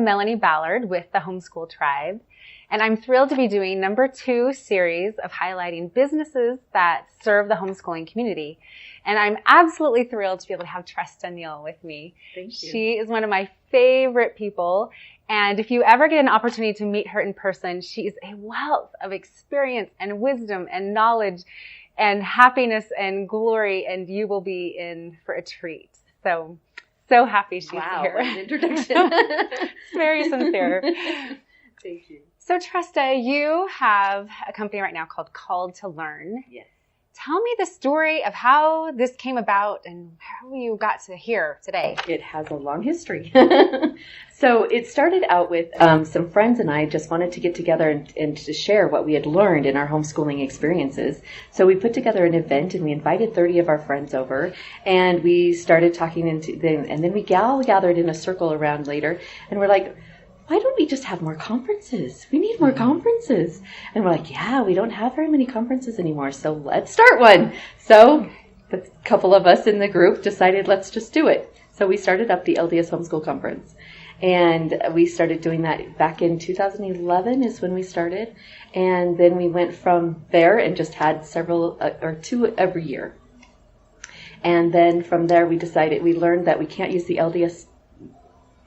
Melanie Ballard with the Homeschool Tribe, and I'm thrilled to be doing number 2 series of highlighting businesses that serve the homeschooling community. And I'm absolutely thrilled to be able to have Tresta Neal with me. Thank you. She is one of my favorite people. And if you ever get an opportunity to meet her in person, she is a wealth of experience and wisdom and knowledge and happiness and glory, and you will be in for a treat. So happy she's here. Wow, what an introduction. Very sincere. Thank you. So Tresta, you have a company right now called Called to Learn. Yes. Tell me the story of how this came about and how you got to here today. It has a long history. So it started out with some friends and I just wanted to get together and to share what we had learned in our homeschooling experiences. So we put together an event and we invited 30 of our friends over and we started talking and then we all gathered in a circle around later and we're like, why don't we just have more conferences? We need more conferences. And we're like, yeah, we don't have very many conferences anymore, so let's start one. So a couple of us in the group decided, let's just do it. So we started up the LDS Homeschool Conference. And we started doing that back in 2011 is when we started. And then we went from there and just had several or 2 every year. And then from there we learned that we can't use the LDS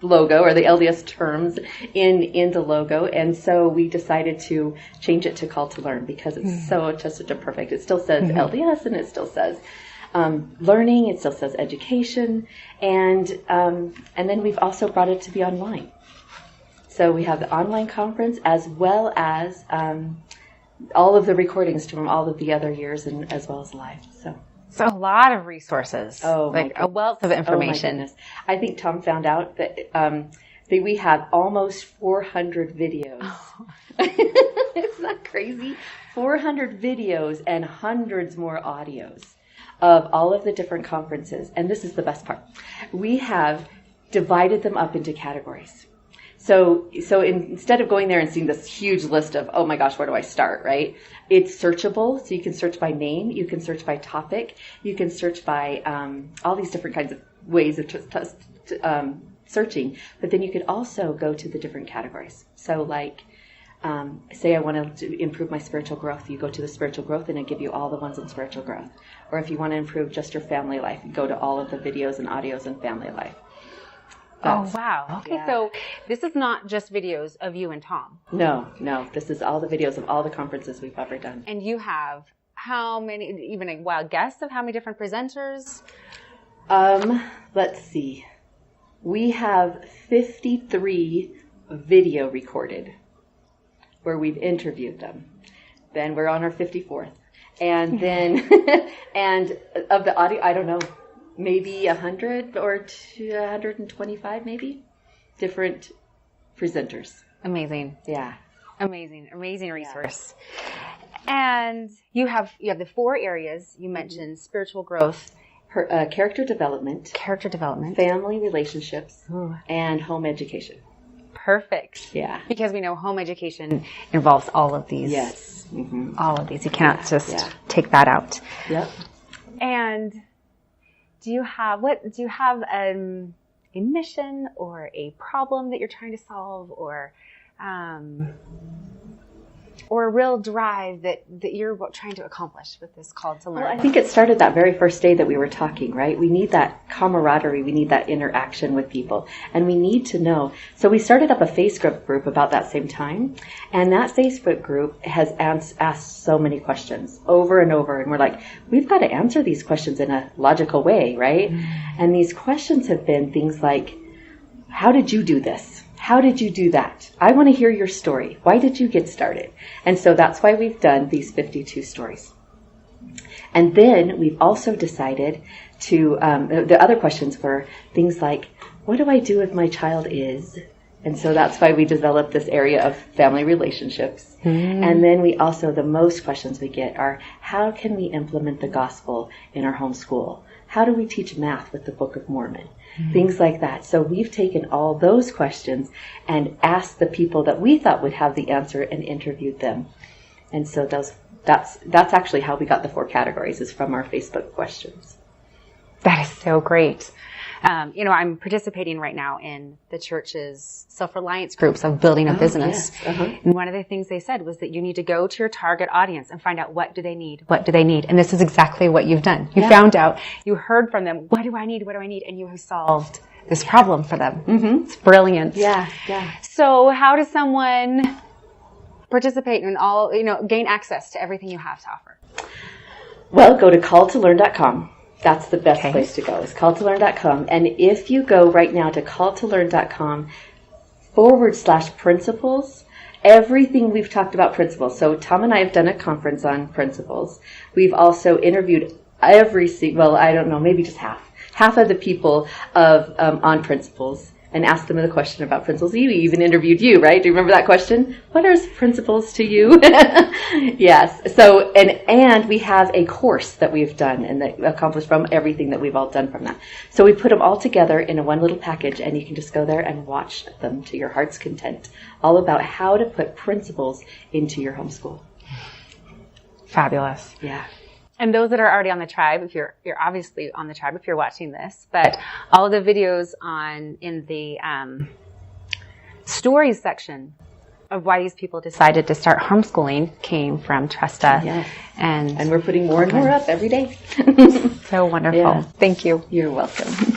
logo or the LDS terms in the logo, and so we decided to change it to Call to Learn because it's such a perfect. It still says LDS and it still says learning. It still says education, and then we've also brought it to be online. So we have the online conference as well as all of the recordings from all of the other years and as well as live. So a lot of resources, like a wealth of information. Oh my goodness. I think Tom found out that we have almost 400 videos. Oh. Isn't that crazy? 400 videos and hundreds more audios of all of the different conferences. And this is the best part. We have divided them up into categories. So instead of going there and seeing this huge list of, oh my gosh, where do I start, right? It's searchable, so you can search by name, you can search by topic, you can search by all these different kinds of ways of searching. But then you could also go to the different categories. So like, say I want to improve my spiritual growth, you go to the spiritual growth and it give you all the ones in spiritual growth. Or if you want to improve just your family life, you go to all of the videos and audios in family life. Oh, wow. Okay, yeah. So this is not just videos of you and Tom. No. This is all the videos of all the conferences we've ever done. And you have how many, even a wild guess of how many different presenters? Let's see. We have 53 video recorded where we've interviewed them. Then we're on our 54th. And then, and of the audio, I don't know, maybe 100 or 225 maybe different presenters. Amazing. Yeah. Amazing resource. Yeah. And you have the 4 areas you mentioned: spiritual growth, character development, family relationships, and home education. Perfect. Yeah. Because we know home education involves all of these. Yes. Mm-hmm. All of these. You cannot just take that out. Yep. And do you have a mission or a problem that you're trying to solve, or a real drive that you're trying to accomplish with this Call to Learn? Well, I think it started that very first day that we were talking, right? We need that camaraderie. We need that interaction with people. And we need to know. So we started up a Facebook group about that same time. And that Facebook group has asked so many questions over and over. And we're like, we've got to answer these questions in a logical way, right? Mm-hmm. And these questions have been things like, how did you do this? How did you do that? I want to hear your story. Why did you get started? And so that's why we've done these 52 stories. And then we've also decided to, the other questions were things like, what do I do if my child is? And so that's why we developed this area of family relationships. Mm. And then we also, the most questions we get are, how can we implement the gospel in our homeschool? How do we teach math with the Book of Mormon? Mm-hmm. Things like that. So we've taken all those questions and asked the people that we thought would have the answer and interviewed them. And so that's actually how we got the 4 categories, is from our Facebook questions. That is so great. I'm participating right now in the church's self-reliance groups of building a business. Yes. Uh-huh. And one of the things they said was that you need to go to your target audience and find out what do they need? What do they need? And this is exactly what you've done. You found out, you heard from them, what do I need? What do I need? And you have solved this problem for them. Mm-hmm. It's brilliant. Yeah. So how does someone participate in all, gain access to everything you have to offer? Well, go to calltolearn.com. That's the best place to go, is calltolearn.com. And if you go right now to calltolearn.com/principles, everything we've talked about principles. So Tom and I have done a conference on principles. We've also interviewed maybe just half of the people on principles, and asked them the question about principles. We even interviewed you, right? Do you remember that question? What are principles to you? Yes. So, and we have a course that we've done and that accomplished from everything that we've all done from that. So we put them all together in one little package, and you can just go there and watch them to your heart's content. All about how to put principles into your homeschool. Fabulous. Yeah. And those that are already on the tribe, if you're obviously on the tribe if you're watching this, but all of the videos in the stories section of why these people decided to start homeschooling came from Tresta. Yes. And we're putting more and more up every day. So wonderful. Yeah. Thank you. You're welcome.